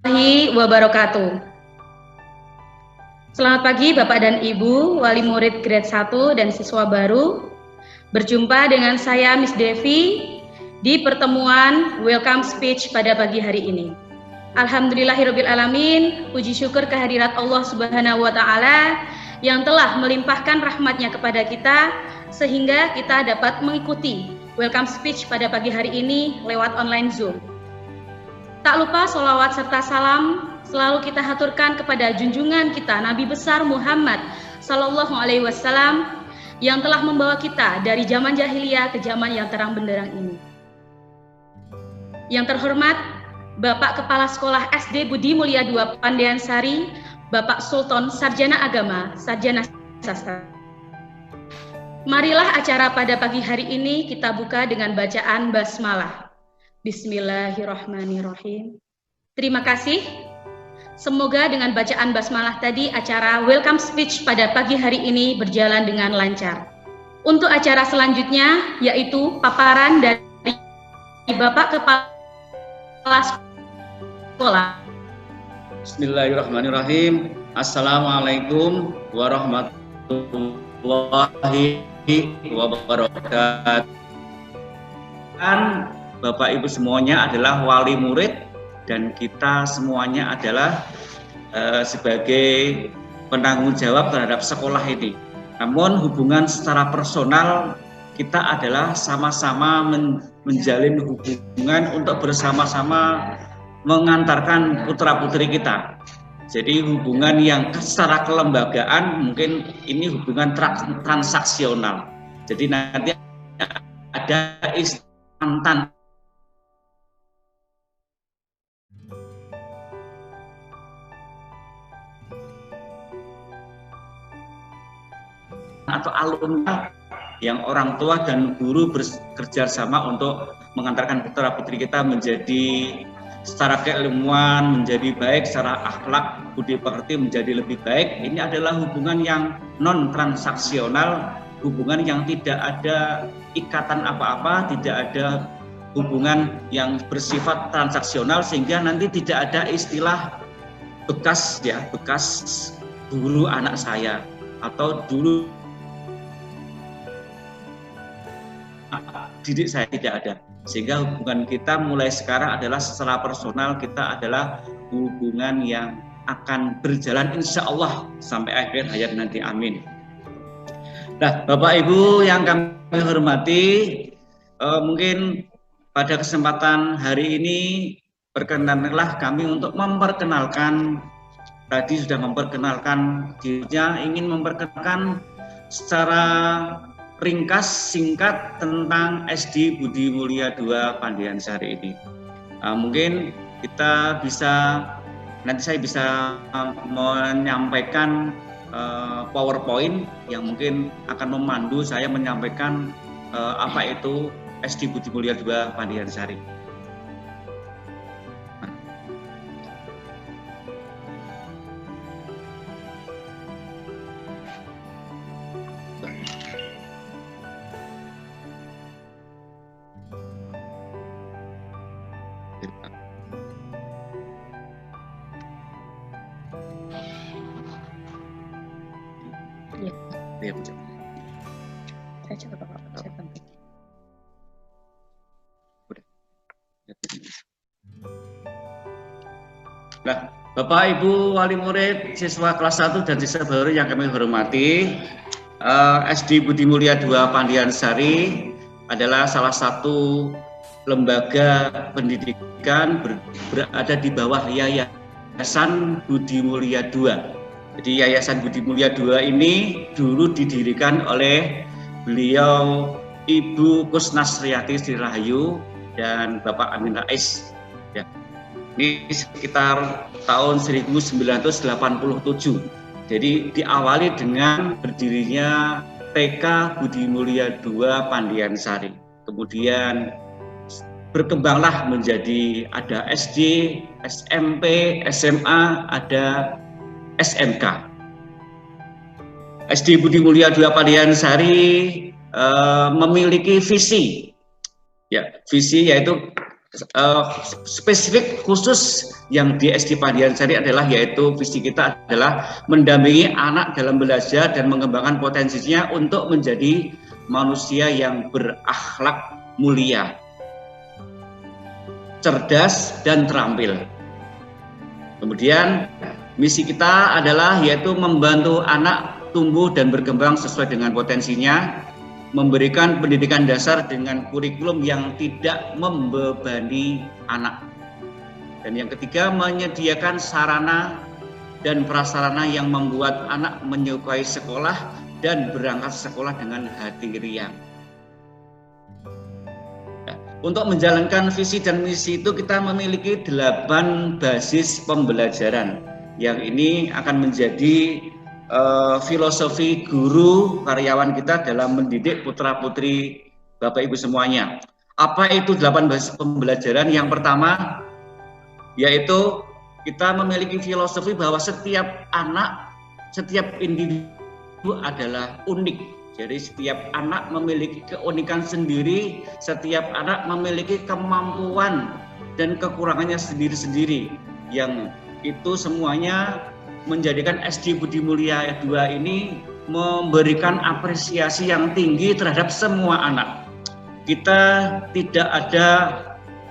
warahmatullahi wabarakatuh. Selamat pagi Bapak dan Ibu, wali murid grade 1 dan siswa baru. Berjumpa dengan saya Miss Devi di pertemuan welcome speech pada pagi hari ini. Alhamdulillahirabbil alamin, puji syukur kehadirat Allah Subhanahu wa taala yang telah melimpahkan rahmatnya kepada kita sehingga kita dapat mengikuti welcome speech pada pagi hari ini lewat online Zoom. Tak lupa sholawat serta salam selalu kita haturkan kepada junjungan kita Nabi besar Muhammad Sallallahu Alaihi Wasallam yang telah membawa kita dari zaman jahiliyah ke zaman yang terang benderang ini. Yang terhormat Bapak Kepala Sekolah SD Budi Mulia II Pandean Sari, Bapak Sultan Sarjana Agama, Sarjana Sastra. Marilah acara pada pagi hari ini kita buka dengan bacaan basmalah. Bismillahirrahmanirrahim. Terima kasih. Semoga dengan bacaan basmalah tadi acara welcome speech pada pagi hari ini berjalan dengan lancar. Untuk acara selanjutnya yaitu paparan dari Bapak Kepala Sekolah. Bismillahirrahmanirrahim. Assalamualaikum warahmatullahi wabarakatuh. Bapak Ibu semuanya adalah wali murid dan kita semuanya adalah sebagai penanggung jawab terhadap sekolah ini. Namun hubungan secara personal kita adalah sama-sama menjalin hubungan untuk bersama-sama mengantarkan putra-putri kita. Jadi hubungan yang secara kelembagaan mungkin ini hubungan transaksional. Jadi nanti ada mantan atau alumni yang orang tua dan guru bekerja sama untuk mengantarkan putra-putri kita menjadi secara keilmuan menjadi baik, secara akhlak budi pekerti menjadi lebih baik. Ini adalah hubungan yang non transaksional, hubungan yang tidak ada ikatan apa-apa, tidak ada hubungan yang bersifat transaksional sehingga nanti tidak ada istilah bekas guru anak saya atau dulu didik saya, tidak ada. Sehingga hubungan kita mulai sekarang adalah secara personal, kita adalah hubungan yang akan berjalan insya Allah sampai akhir hayat nanti, amin. Nah, Bapak Ibu yang kami hormati, mungkin pada kesempatan hari ini perkenankanlah kami untuk memperkenalkan, tadi sudah memperkenalkan dirinya, ingin memperkenalkan secara ringkas singkat tentang SD Budi Mulia II Pandean Sari ini. Mungkin kita bisa, nanti saya bisa menyampaikan PowerPoint yang mungkin akan memandu saya menyampaikan apa itu SD Budi Mulia II Pandean Sari. Nah, Bapak Ibu wali murid, siswa kelas 1 dan siswa baru yang kami hormati, SD Budi Mulia II Pandean Sari adalah salah satu lembaga pendidikan berada di bawah Yayasan Budi Mulia II. Jadi Yayasan Budi Mulia II ini dulu didirikan oleh beliau Ibu Kusnasriati Sri Rahayu dan Bapak Amin Rais. Ya. Ini sekitar tahun 1987. Jadi diawali dengan berdirinya TK Budi Mulia II Pandean Sari. Kemudian berkembanglah menjadi ada SD, SMP, SMA, ada SMK. SD Budi Mulia II Pandean Sari memiliki visi, ya, visi yaitu spesifik khusus yang di SD Pandiansari adalah yaitu visi kita adalah mendampingi anak dalam belajar dan mengembangkan potensinya untuk menjadi manusia yang berakhlak mulia, cerdas dan terampil. Kemudian misi kita adalah yaitu membantu anak tumbuh dan berkembang sesuai dengan potensinya, memberikan pendidikan dasar dengan kurikulum yang tidak membebani anak. Dan yang ketiga, menyediakan sarana dan prasarana yang membuat anak menyukai sekolah dan berangkat sekolah dengan hati riang. Nah, untuk menjalankan visi dan misi itu kita memiliki 8 basis pembelajaran yang ini akan menjadi filosofi guru karyawan kita dalam mendidik putra-putri Bapak Ibu semuanya. Apa itu 8 basis pembelajaran? Yang pertama yaitu kita memiliki filosofi bahwa setiap anak, setiap individu adalah unik. Jadi setiap anak memiliki keunikan sendiri, setiap anak memiliki kemampuan dan kekurangannya sendiri-sendiri, yang itu semuanya menjadikan SD Budi Mulia 2 ini memberikan apresiasi yang tinggi terhadap semua anak. Kita tidak ada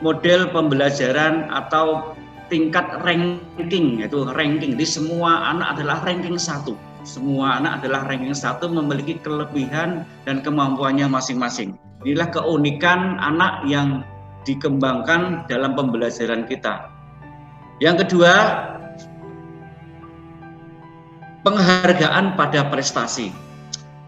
model pembelajaran atau tingkat ranking, yaitu ranking. Jadi semua anak adalah ranking 1. Semua anak adalah ranking 1, memiliki kelebihan dan kemampuannya masing-masing. Inilah keunikan anak yang dikembangkan dalam pembelajaran kita. Yang kedua, penghargaan pada prestasi.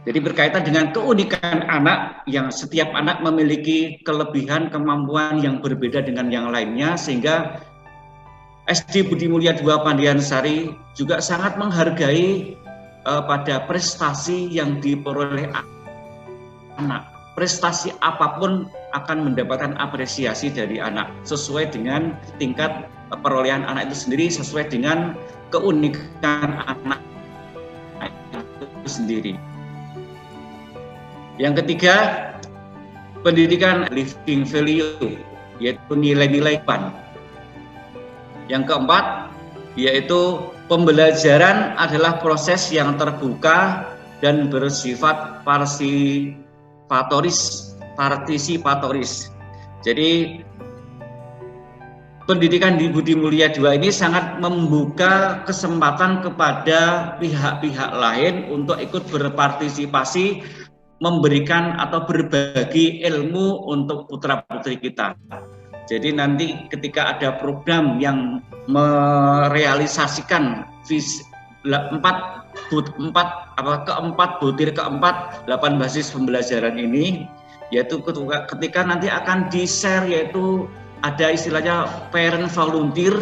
Jadi berkaitan dengan keunikan anak, yang setiap anak memiliki kelebihan kemampuan yang berbeda dengan yang lainnya, sehingga SD Budi Mulia 2 Pandiansari juga sangat menghargai pada prestasi yang diperoleh anak. Prestasi apapun akan mendapatkan apresiasi dari anak sesuai dengan tingkat perolehan anak itu sendiri, sesuai dengan keunikan anak sendiri. Yang ketiga, pendidikan living value, yaitu nilai-nilai PAN. Yang keempat, yaitu pembelajaran adalah proses yang terbuka dan bersifat partisipatoris. Jadi pendidikan di Budi Mulia 2 ini sangat membuka kesempatan kepada pihak-pihak lain untuk ikut berpartisipasi, memberikan atau berbagi ilmu untuk putra-putri kita. Jadi nanti ketika ada program yang merealisasikan keempat butir keempat 8 basis pembelajaran ini, yaitu ketika nanti akan di-share, yaitu ada istilahnya parent volunteer,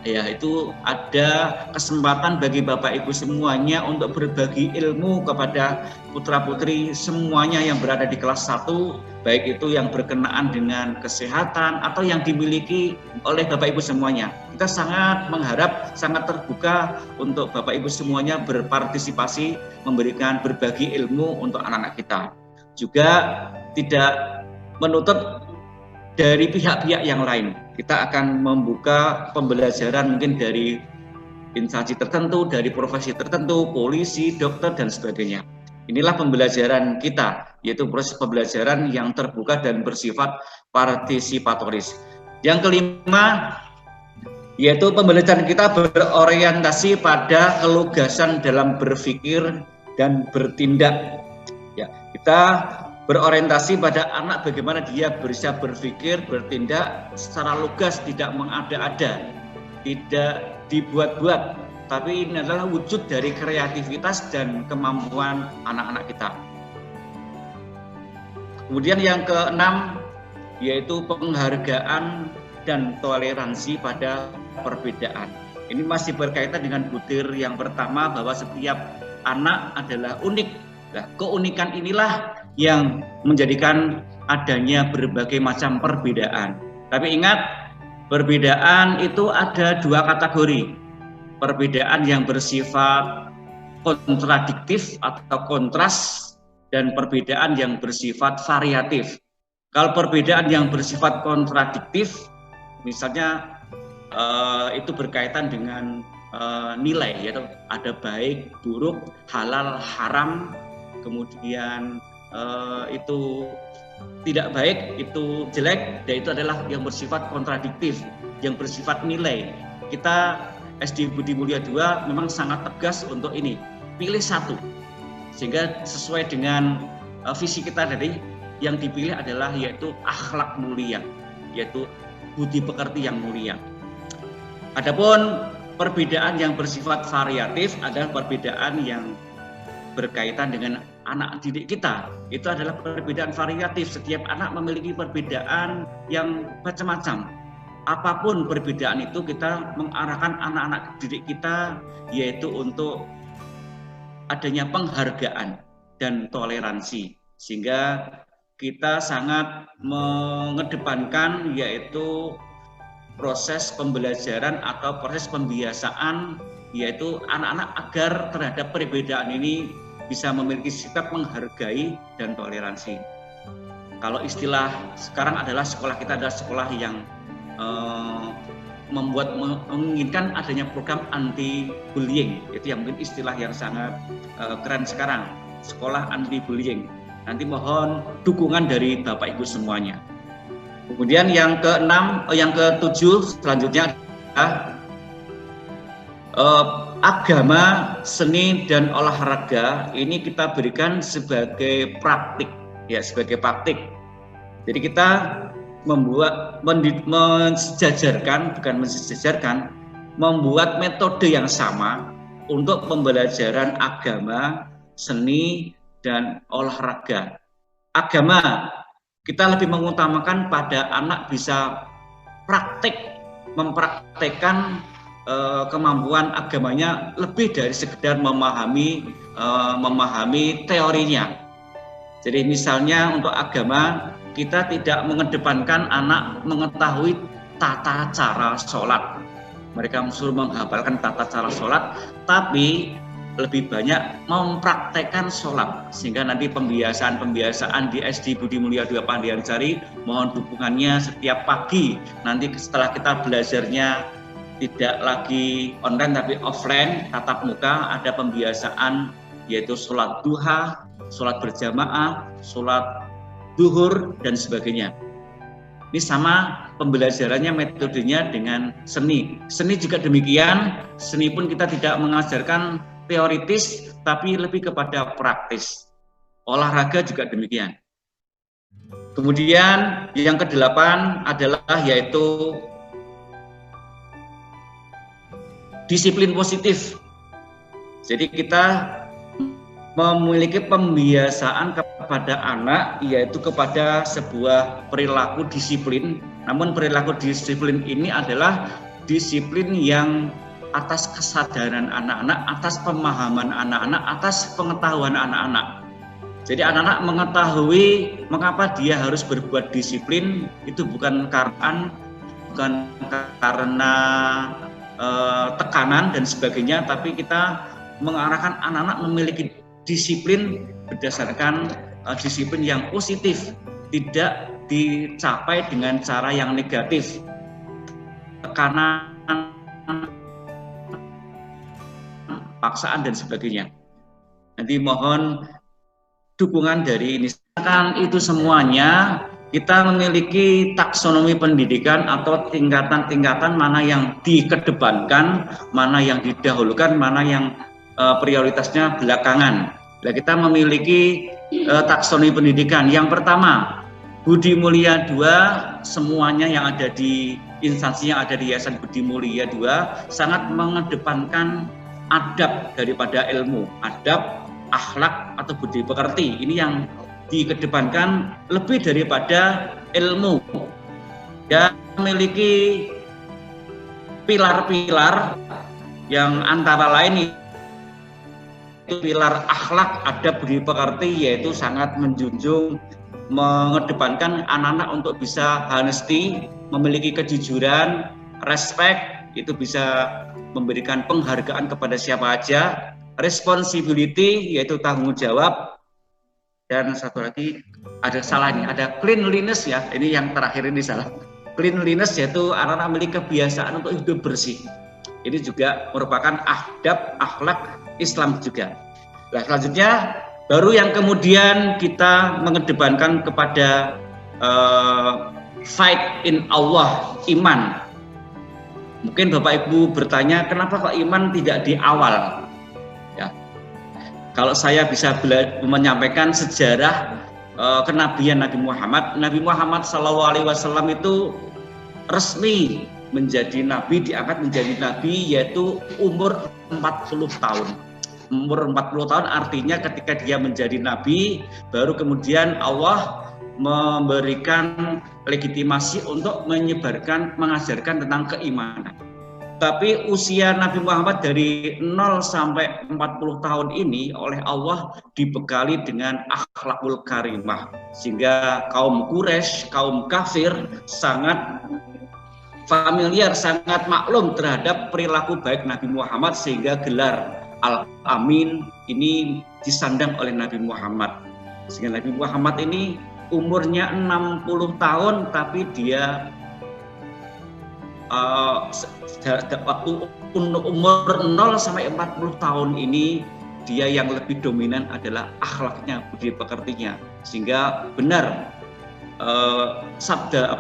yaitu ada kesempatan bagi Bapak Ibu semuanya untuk berbagi ilmu kepada putra-putri semuanya yang berada di kelas 1, baik itu yang berkenaan dengan kesehatan atau yang dimiliki oleh Bapak Ibu semuanya. Kita sangat mengharap, sangat terbuka untuk Bapak Ibu semuanya berpartisipasi, memberikan berbagi ilmu untuk anak-anak kita. Juga tidak menutup dari pihak-pihak yang lain. Kita akan membuka pembelajaran mungkin dari instansi tertentu, dari profesi tertentu, polisi, dokter, dan sebagainya. Inilah pembelajaran kita, yaitu proses pembelajaran yang terbuka dan bersifat partisipatoris. Yang kelima, yaitu pembelajaran kita berorientasi pada kelugasan dalam berpikir dan bertindak. Ya, kita berorientasi pada anak bagaimana dia bisa berpikir, bertindak secara lugas, tidak mengada-ada, tidak dibuat-buat, tapi ini adalah wujud dari kreativitas dan kemampuan anak-anak kita. Kemudian yang keenam, yaitu penghargaan dan toleransi pada perbedaan. Ini masih berkaitan dengan butir yang pertama, bahwa setiap anak adalah unik. Nah, keunikan inilah yang menjadikan adanya berbagai macam perbedaan. Tapi ingat, perbedaan itu ada 2 kategori. Perbedaan yang bersifat kontradiktif atau kontras, dan perbedaan yang bersifat variatif. Kalau perbedaan yang bersifat kontradiktif, Misalnya itu berkaitan dengan nilai, yaitu ada baik, buruk, halal, haram, kemudian itu tidak baik, itu jelek, dan itu adalah yang bersifat kontradiktif, yang bersifat nilai. Kita SD Budi Mulia 2 memang sangat tegas untuk ini, pilih satu, sehingga sesuai dengan visi kita tadi, yang dipilih adalah yaitu akhlak mulia, yaitu budi pekerti yang mulia. Adapun perbedaan yang bersifat variatif adalah perbedaan yang berkaitan dengan anak didik kita. Itu adalah perbedaan variatif. Setiap anak memiliki perbedaan yang macam-macam. Apapun perbedaan itu, kita mengarahkan anak-anak didik kita yaitu untuk adanya penghargaan dan toleransi, sehingga kita sangat mengedepankan yaitu proses pembelajaran atau proses pembiasaan, yaitu anak-anak agar terhadap perbedaan ini bisa memiliki sikap menghargai dan toleransi. Kalau istilah sekarang adalah sekolah kita adalah sekolah yang menginginkan adanya program anti bullying, itu yang mungkin istilah yang sangat keren sekarang, sekolah anti bullying. Nanti mohon dukungan dari Bapak Ibu semuanya. Kemudian yang ketujuh selanjutnya adalah agama, seni dan olahraga ini kita berikan sebagai praktik, ya, sebagai praktik. Jadi kita membuat metode yang sama untuk pembelajaran agama, seni dan olahraga. Agama kita lebih mengutamakan pada anak bisa mempraktekkan kemampuan agamanya lebih dari sekedar memahami teorinya. Jadi misalnya untuk agama, kita tidak mengedepankan anak mengetahui tata cara sholat. Mereka suruh menghafalkan tata cara sholat, tapi lebih banyak mempraktekkan sholat, sehingga nanti pembiasaan di SD Budi Mulia 2 Pandiansari mohon dukungannya setiap pagi. Nanti setelah kita belajarnya tidak lagi online tapi offline, tatap muka, ada pembiasaan yaitu sholat duha, sholat berjamaah, sholat duhur dan sebagainya. Ini sama pembelajarannya, metodenya dengan seni. Seni juga demikian, seni pun kita tidak mengajarkan teoritis, tapi lebih kepada praktis. Olahraga juga demikian. Kemudian yang kedelapan adalah yaitu disiplin positif. Jadi kita memiliki pembiasaan kepada anak yaitu kepada sebuah perilaku disiplin. Namun perilaku disiplin ini adalah disiplin yang atas kesadaran anak-anak, atas pemahaman anak-anak, atas pengetahuan anak-anak. Jadi anak-anak mengetahui mengapa dia harus berbuat disiplin, itu bukan karena tekanan dan sebagainya, tapi kita mengarahkan anak-anak memiliki disiplin berdasarkan disiplin yang positif, tidak dicapai dengan cara yang negatif, tekanan, paksaan dan sebagainya. Nanti mohon dukungan dari ini. Itu semuanya kita memiliki taksonomi pendidikan atau tingkatan-tingkatan mana yang dikedepankan, mana yang didahulukan, mana yang prioritasnya belakangan. Nah, kita memiliki taksonomi pendidikan. Yang pertama, Budi Mulia 2, semuanya yang ada di instansi yang ada di Yayasan Budi Mulia 2 sangat mengedepankan adab daripada ilmu, adab, akhlak atau budi pekerti. Ini yang dikedepankan lebih daripada ilmu. Dan memiliki pilar-pilar yang antara lain itu pilar akhlak, adab, budi pekerti, yaitu sangat menjunjung, mengedepankan anak-anak untuk bisa honesty, memiliki kejujuran, respect, itu bisa memberikan penghargaan kepada siapa aja, responsibility, yaitu tanggung jawab, dan satu lagi ada salahnya, ada cleanliness ya, ini yang terakhir ini salah. cleanliness, yaitu anak-anak memiliki kebiasaan untuk hidup bersih. Ini juga merupakan adab akhlak Islam juga. Nah, selanjutnya baru yang kemudian kita mengedepankan kepada fight in Allah, iman. Mungkin Bapak Ibu bertanya, kenapa kok iman tidak di awal? Ya, kalau saya bisa menyampaikan sejarah kenabian Nabi Muhammad SAW itu resmi menjadi nabi, diangkat menjadi nabi yaitu umur 40 tahun. Umur 40 tahun artinya ketika dia menjadi nabi, baru kemudian Allah memberikan legitimasi untuk mengajarkan tentang keimanan. Tapi usia Nabi Muhammad dari 0 sampai 40 tahun ini oleh Allah dibekali dengan akhlakul karimah, sehingga kaum Quraisy, kaum kafir sangat familiar, sangat maklum terhadap perilaku baik Nabi Muhammad, sehingga gelar Al-Amin ini disandang oleh Nabi Muhammad. Sehingga Nabi Muhammad ini umurnya 60 tahun, tapi dia waktu umur 0 sampai 40 tahun ini dia yang lebih dominan adalah akhlaknya, budi pekertinya, sehingga benar sabda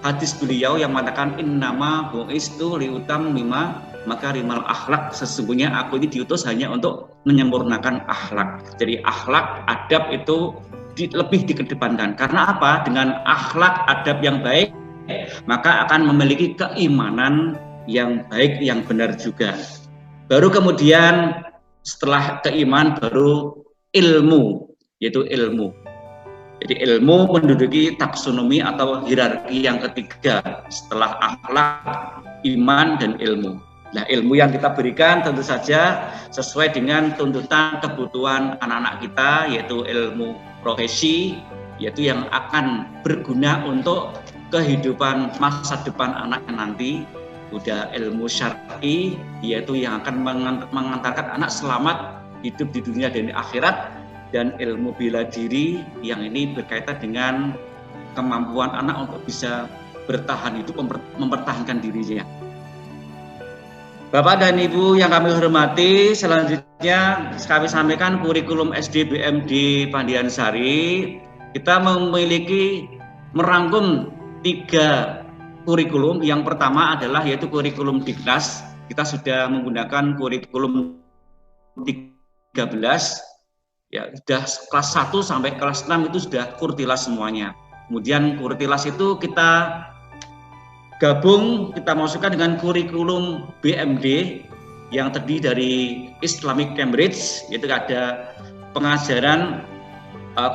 hadis beliau yang mengatakan innama bu'istu liutammima makarimal akhlak, sesungguhnya aku ini diutus hanya untuk menyempurnakan akhlak. Jadi akhlak, adab itu lebih dikedepankan. Karena apa? Dengan akhlak, adab yang baik, maka akan memiliki keimanan yang baik, yang benar juga. Baru kemudian setelah keimanan baru ilmu, yaitu ilmu. Jadi ilmu menduduki taksonomi atau hierarki yang ketiga setelah akhlak, iman, dan ilmu. Nah, ilmu yang kita berikan tentu saja sesuai dengan tuntutan kebutuhan anak-anak kita, yaitu ilmu profesi, yaitu yang akan berguna untuk kehidupan masa depan anaknya nanti. Udah ilmu syar'i, yaitu yang akan mengantarkan anak selamat hidup di dunia dan di akhirat, dan ilmu bela diri yang ini berkaitan dengan kemampuan anak untuk bisa bertahan hidup, mempertahankan dirinya. Bapak dan Ibu yang kami hormati, selanjutnya kami sampaikan kurikulum SD BMD Pandiansari. Kita memiliki merangkum 3 kurikulum. Yang pertama adalah yaitu kurikulum Diknas. Kita sudah menggunakan kurikulum 13, ya sudah kelas 1 sampai kelas 6 itu sudah kurtilas semuanya. Kemudian kurtilas itu kita gabung, kita masukkan dengan kurikulum BMD yang terdiri dari Islamic Cambridge, yaitu ada pengajaran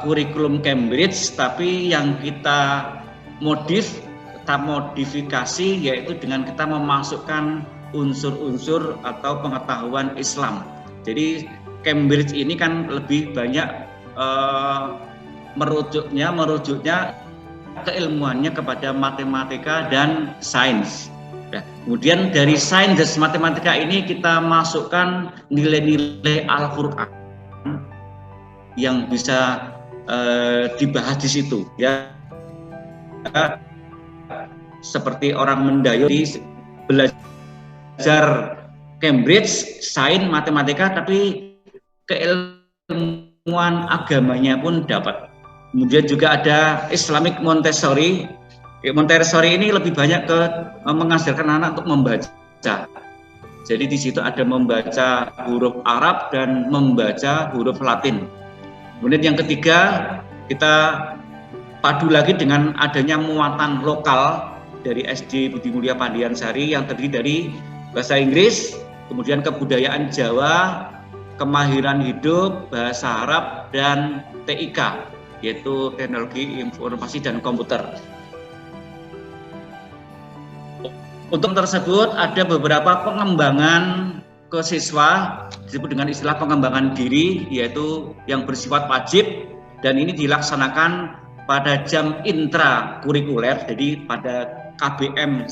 kurikulum Cambridge, tapi yang kita modifikasi yaitu dengan kita memasukkan unsur-unsur atau pengetahuan Islam. Jadi Cambridge ini kan lebih banyak merujuknya keilmuannya kepada matematika dan sains. Nah, kemudian dari sains dan matematika ini kita masukkan nilai-nilai Al-Quran yang bisa dibahas di situ, ya. Seperti orang Mendayung belajar Cambridge, sains, matematika, tapi keilmuan agamanya pun dapat. Kemudian juga ada Islamic Montessori. Montessori ini lebih banyak mengajarkan anak untuk membaca. Jadi di situ ada membaca huruf Arab dan membaca huruf Latin. Kemudian yang ketiga, kita padu lagi dengan adanya muatan lokal dari SD Budi Mulia Pandiansari yang terdiri dari bahasa Inggris, kemudian kebudayaan Jawa, kemahiran hidup, bahasa Arab, dan TIK, yaitu teknologi informasi dan komputer. Untuk tersebut ada beberapa pengembangan ke siswa, disebut dengan istilah pengembangan diri, yaitu yang bersifat wajib, dan ini dilaksanakan pada jam intrakurikuler, jadi pada KBM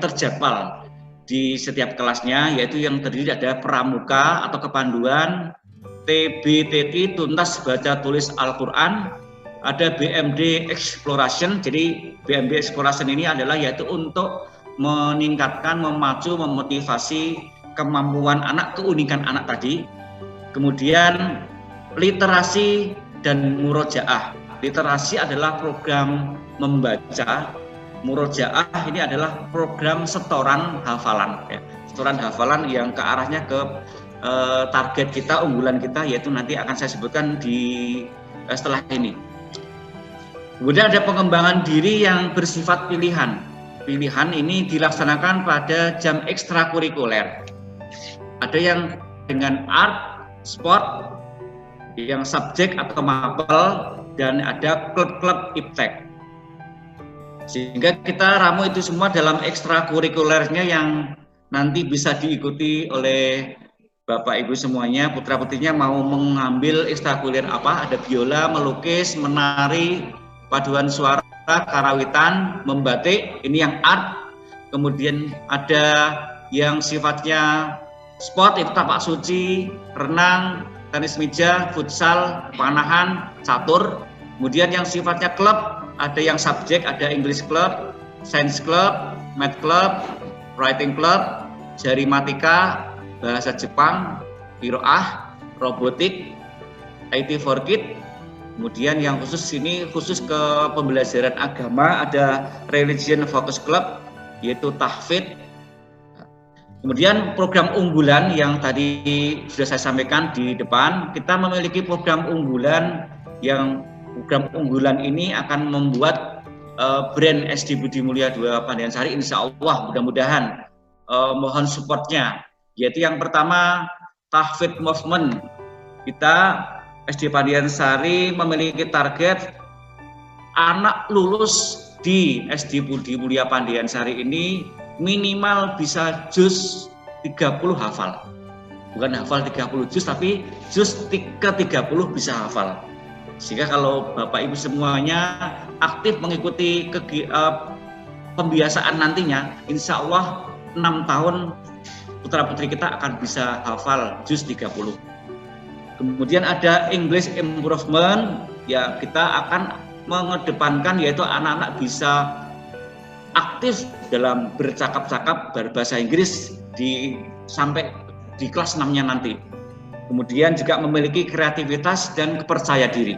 terjadwal di setiap kelasnya, yaitu yang terdiri ada pramuka atau kepanduan, TBTT tuntas baca tulis Al-Quran, ada BMD Exploration. Jadi BMD Exploration ini adalah yaitu untuk meningkatkan, memacu, memotivasi kemampuan anak, keunikan anak tadi. Kemudian literasi dan murojaah. Literasi adalah program membaca, murojaah ini adalah program setoran hafalan, ya. Setoran hafalan yang ke arahnya ke target kita, unggulan kita, yaitu nanti akan saya sebutkan di setelah ini. Kemudian ada pengembangan diri yang bersifat pilihan. Pilihan ini dilaksanakan pada jam ekstrakurikuler. Ada yang dengan art, sport, yang subjek atau mapel, dan ada klub-klub iptek. Sehingga kita ramu itu semua dalam ekstrakurikulernya yang nanti bisa diikuti oleh Bapak Ibu semuanya. Putra-putrinya mau mengambil ekstrakurikuler apa? Ada biola, melukis, menari, paduan suara, karawitan, membatik, ini yang art. Kemudian ada yang sifatnya sport, itu tapak suci, renang, tenis meja, futsal, panahan, catur. Kemudian yang sifatnya klub, ada yang subjek, ada English club, science club, math club, writing club, jarimatika, bahasa Jepang, qiraah, robotik, IT for Kids. Kemudian yang khusus ini khusus ke pembelajaran agama, ada religion focus club, yaitu tahfidz. Kemudian program unggulan yang tadi sudah saya sampaikan di depan, kita memiliki program unggulan yang program unggulan ini akan membuat brand SD Budi Mulia 2 Pandian Sari, insya Allah mudah-mudahan mohon supportnya. Yaitu yang pertama tahfidz movement. Kita SD Pandian Sari memiliki target anak lulus di SD Budi Mulia Pandian Sari ini minimal bisa juz 30 hafal. Bukan hafal 30 juz, tapi juz ke-30 bisa hafal. Sehingga kalau Bapak Ibu semuanya aktif mengikuti pembiasaan nantinya, insya Allah 6 tahun putra-putri kita akan bisa hafal juz 30. Kemudian ada English improvement, ya kita akan mengedepankan yaitu anak-anak bisa aktif dalam bercakap-cakap berbahasa Inggris sampai di kelas 6-nya nanti. Kemudian juga memiliki kreativitas dan kepercaya diri.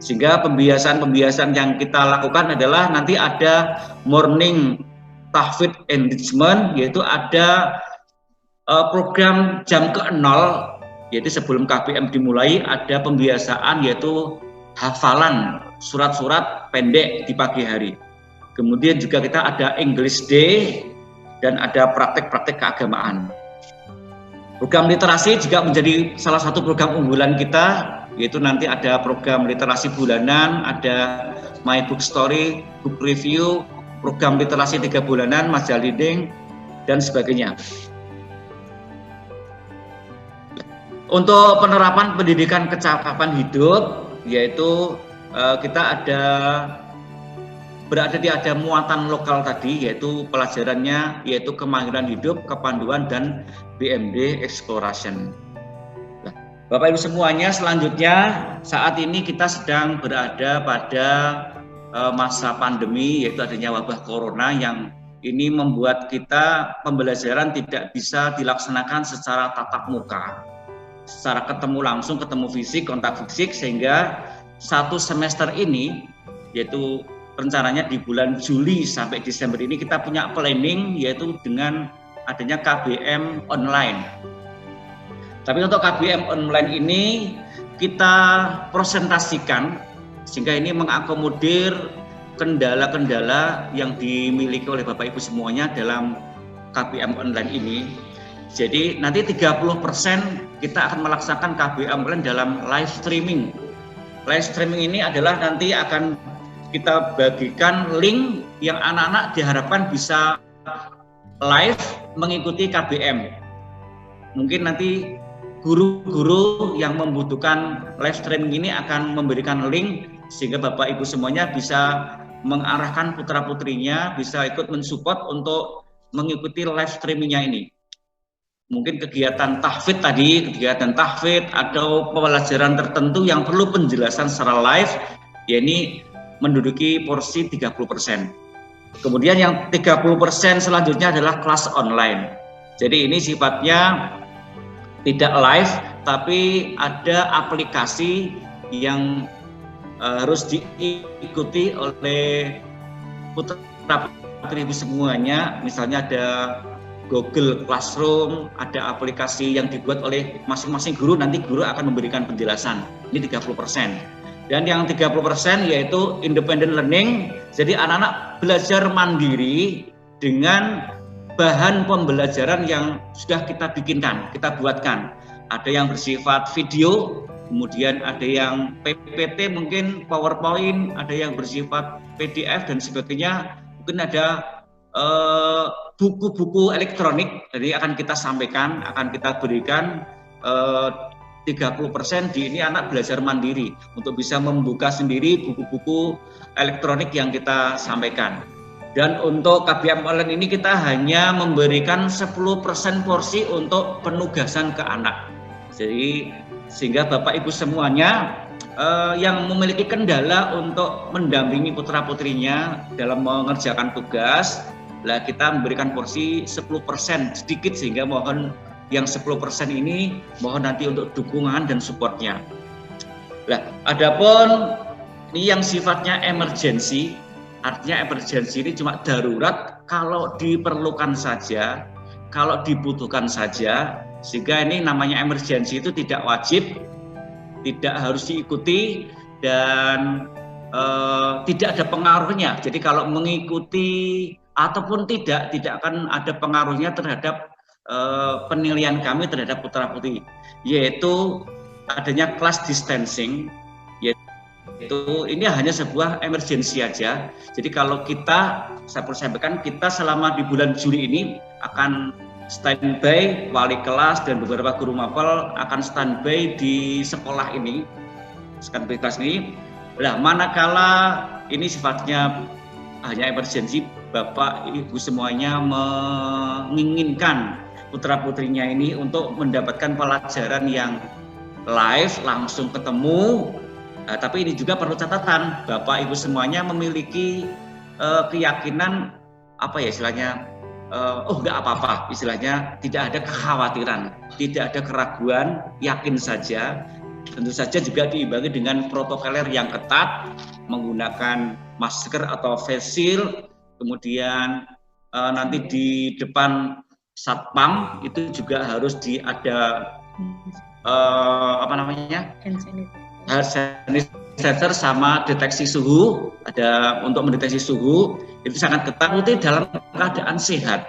Sehingga pembiasaan-pembiasaan yang kita lakukan adalah nanti ada morning tahfidz enrichment, yaitu ada program jam ke-0, yaitu sebelum KBM dimulai ada pembiasaan yaitu hafalan surat-surat pendek di pagi hari. Kemudian juga kita ada English Day dan ada praktek-praktek keagamaan. Program literasi juga menjadi salah satu program unggulan kita, yaitu nanti ada program literasi bulanan, ada My Book Story, Book Review, program literasi 3 bulanan, majalah reading, dan sebagainya. Untuk penerapan pendidikan kecakapan hidup, yaitu kita ada muatan lokal tadi, yaitu pelajarannya yaitu kemahiran hidup, kepanduan, dan BMD Exploration. Nah, Bapak Ibu semuanya, selanjutnya saat ini kita sedang berada pada masa pandemi, yaitu adanya wabah corona yang ini membuat kita pembelajaran tidak bisa dilaksanakan secara tatap muka, secara ketemu langsung, ketemu fisik, kontak fisik, sehingga satu semester ini, yaitu rencananya di bulan Juli sampai Desember ini kita punya planning yaitu dengan adanya KBM online. Tapi untuk KBM online ini kita presentasikan sehingga ini mengakomodir kendala-kendala yang dimiliki oleh Bapak Ibu semuanya dalam KBM online ini. Jadi nanti 30% kita akan melaksanakan KBM online dalam live streaming. Live streaming ini adalah nanti akan kita bagikan link yang anak-anak diharapkan bisa live mengikuti KBM. Mungkin nanti guru-guru yang membutuhkan live streaming ini akan memberikan link sehingga Bapak Ibu semuanya bisa mengarahkan putra-putrinya, bisa ikut mensupport untuk mengikuti live streamingnya ini. Mungkin kegiatan tahfidz tadi, kegiatan tahfidz atau pembelajaran tertentu yang perlu penjelasan secara live, yakni menduduki porsi 30%. Kemudian yang 30% selanjutnya adalah kelas online. Jadi ini sifatnya tidak live, tapi ada aplikasi yang harus diikuti oleh putra-putri semuanya. Misalnya ada Google Classroom, ada aplikasi yang dibuat oleh masing-masing guru, nanti guru akan memberikan penjelasan. Ini 30%. Dan yang 30% yaitu independent learning, jadi anak-anak belajar mandiri dengan bahan pembelajaran yang sudah kita bikinkan, kita buatkan. Ada yang bersifat video, kemudian ada yang PPT mungkin PowerPoint, ada yang bersifat PDF dan sebagainya. Mungkin ada buku-buku elektronik, jadi akan kita sampaikan, akan kita berikan 30% di ini anak belajar mandiri untuk bisa membuka sendiri buku-buku elektronik yang kita sampaikan. Dan untuk KBM online ini kita hanya memberikan 10% porsi untuk penugasan ke anak. Jadi sehingga Bapak Ibu semuanya yang memiliki kendala untuk mendampingi putra-putrinya dalam mengerjakan tugas, lah kita memberikan porsi 10% sedikit, sehingga mohon yang 10% ini mohon nanti untuk dukungan dan supportnya. Nah, adapun ini yang sifatnya emergency, artinya emergency ini cuma darurat kalau diperlukan saja, kalau dibutuhkan saja, sehingga ini namanya emergency itu tidak wajib, tidak harus diikuti dan tidak ada pengaruhnya. Jadi kalau mengikuti ataupun tidak akan ada pengaruhnya terhadap penilaian kami terhadap putra-putri, yaitu adanya class distancing, yaitu ini hanya sebuah emergency aja. Jadi kalau kita, saya perlu sampaikan, kita selama di bulan Juli ini akan standby, wali kelas dan beberapa guru mapel akan standby di sekolah ini, standby kelas ini. Nah, manakala ini sifatnya hanya emergency, Bapak Ibu semuanya menginginkan putra-putrinya ini untuk mendapatkan pelajaran yang live, langsung ketemu. Tapi ini juga perlu catatan, Bapak Ibu semuanya memiliki keyakinan, apa ya istilahnya, enggak apa-apa, istilahnya tidak ada kekhawatiran, tidak ada keraguan, yakin saja. Tentu saja juga diimbangi dengan protokoler yang ketat, menggunakan masker atau face shield, kemudian nanti di depan satpam itu juga harus ada hand sanitizer sama deteksi suhu, ada untuk mendeteksi suhu itu sangat ketat, itu dalam keadaan sehat.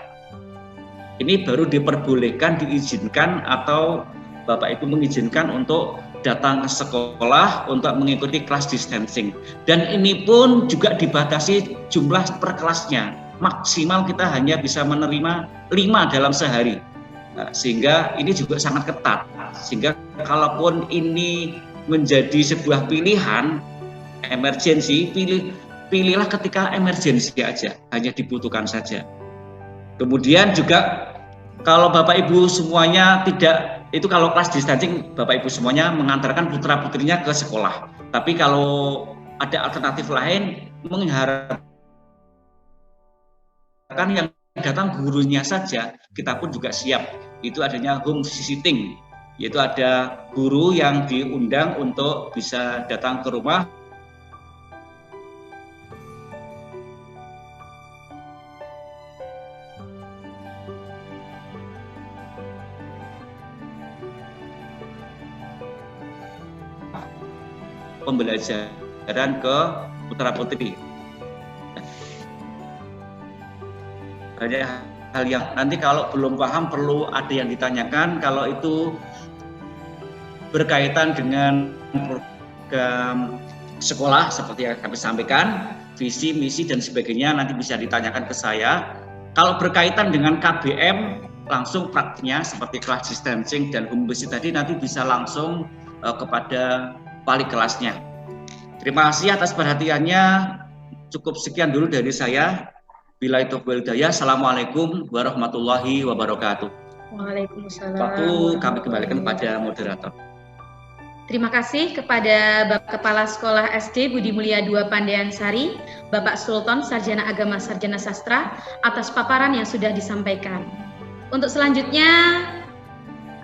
Ini baru diperbolehkan, diizinkan atau Bapak Ibu mengizinkan untuk datang ke sekolah untuk mengikuti kelas distancing. Dan ini pun juga dibatasi jumlah per kelasnya. Maksimal kita hanya bisa menerima 5 dalam sehari. Sehingga ini juga sangat ketat. Sehingga kalaupun ini menjadi sebuah pilihan emergency, pilihlah ketika emergency aja, hanya dibutuhkan saja. Kemudian juga kalau Bapak Ibu semuanya tidak, itu kalau kelas distancing Bapak Ibu semuanya mengantarkan putra-putrinya ke sekolah. Tapi kalau ada alternatif lain, mengharapkan yang datang gurunya saja, kita pun juga siap. Itu adanya home visiting, yaitu ada guru yang diundang untuk bisa datang ke rumah pembelajaran ke putra-putri. Banyak hal yang nanti kalau belum paham perlu ada yang ditanyakan. Kalau itu berkaitan dengan program sekolah seperti yang kami sampaikan, visi, misi dan sebagainya, nanti bisa ditanyakan ke saya. Kalau berkaitan dengan KBM, langsung praktiknya seperti kelas distancing dan home visit tadi nanti bisa langsung kepada wali kelasnya. Terima kasih atas perhatiannya. Cukup sekian dulu dari saya. Billahi taufiq wal hidayah. Assalamualaikum warahmatullahi wabarakatuh. Waalaikumsalam. Waktu kami kembalikan pada moderator. Terima kasih kepada Bapak Kepala Sekolah SD Budi Mulia 2 Pandean Sari, Bapak Sultan Sarjana Agama Sarjana Sastra atas paparan yang sudah disampaikan. Untuk selanjutnya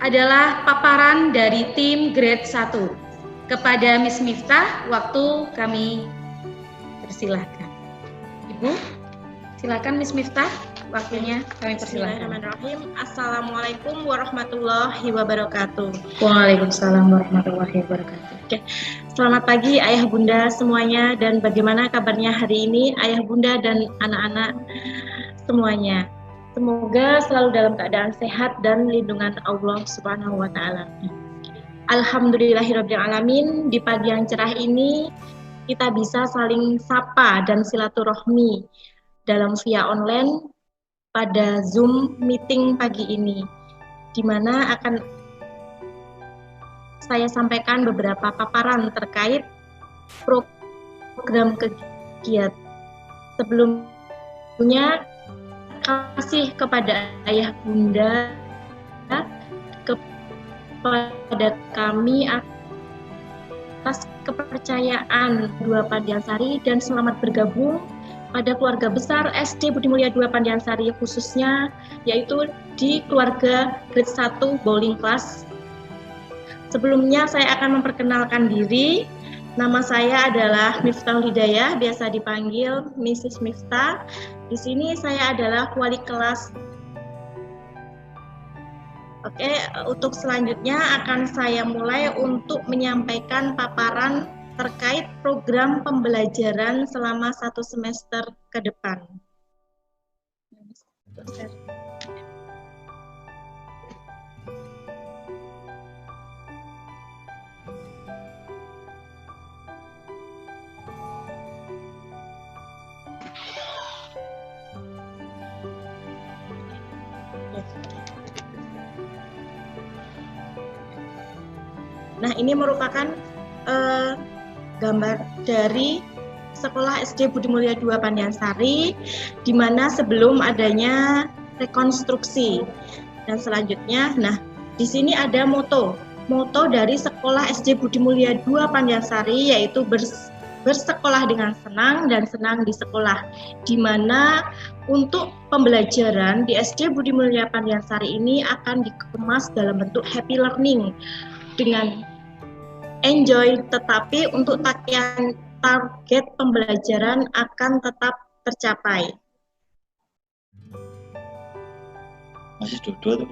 adalah paparan dari tim grade 1. Kepada Miss Miftah, waktu kami persilahkan. Ibu, silakan Miss Miftah, waktunya kami persilahkan. Bismillahirrahmanirrahim. Assalamualaikum warahmatullahi wabarakatuh. Waalaikumsalam warahmatullahi wabarakatuh. Oke. Selamat pagi Ayah Bunda semuanya, dan bagaimana kabarnya hari ini Ayah Bunda dan anak-anak semuanya. Semoga selalu dalam keadaan sehat dan lindungan Allah Subhanahu wa taala. Alhamdulillahirabbil alamin, di pagi yang cerah ini kita bisa saling sapa dan silaturahmi dalam via online pada Zoom meeting pagi ini, di mana akan saya sampaikan beberapa paparan terkait program kegiatan. Sebelumnya, kasih kepada Ayah Bunda, kepada kami atas kepercayaan 2 Pandian Sari, dan selamat bergabung pada keluarga besar SD Budi Mulia 2 Pandian Sari, khususnya yaitu di keluarga grade 1 bowling class. Sebelumnya saya akan memperkenalkan diri. Nama saya adalah Miftah Hidayah, biasa dipanggil Mrs. Miftah. Di sini saya adalah wali kelas. Oke, untuk selanjutnya akan saya mulai untuk menyampaikan paparan terkait program pembelajaran selama 1 semester ke depan. Nah, ini merupakan gambar dari Sekolah SD Budi Mulia 2 Pandian Sari, di mana sebelum adanya rekonstruksi. Dan selanjutnya, nah, di sini ada moto dari Sekolah SD Budi Mulia 2 Pandian Sari, yaitu bersekolah dengan senang dan senang di sekolah, di mana untuk pembelajaran di SD Budi Mulia Pandian Sari ini akan dikemas dalam bentuk happy learning dengan enjoy, tetapi untuk target pembelajaran akan tetap tercapai. Masih dua-dua tuh.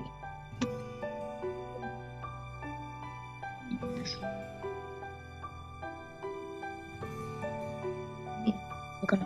Bukan.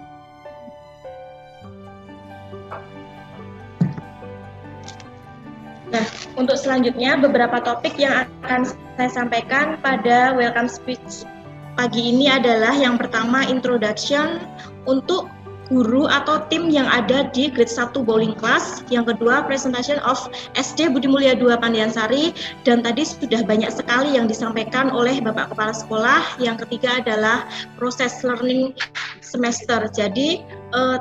Nah, untuk selanjutnya beberapa topik yang akan saya sampaikan pada welcome speech pagi ini adalah yang pertama introduction untuk guru atau tim yang ada di grade 1 bowling class, yang kedua presentation of SD Budi Mulia 2 Pandian Sari, dan tadi sudah banyak sekali yang disampaikan oleh Bapak Kepala Sekolah. Yang ketiga adalah proses learning semester, jadi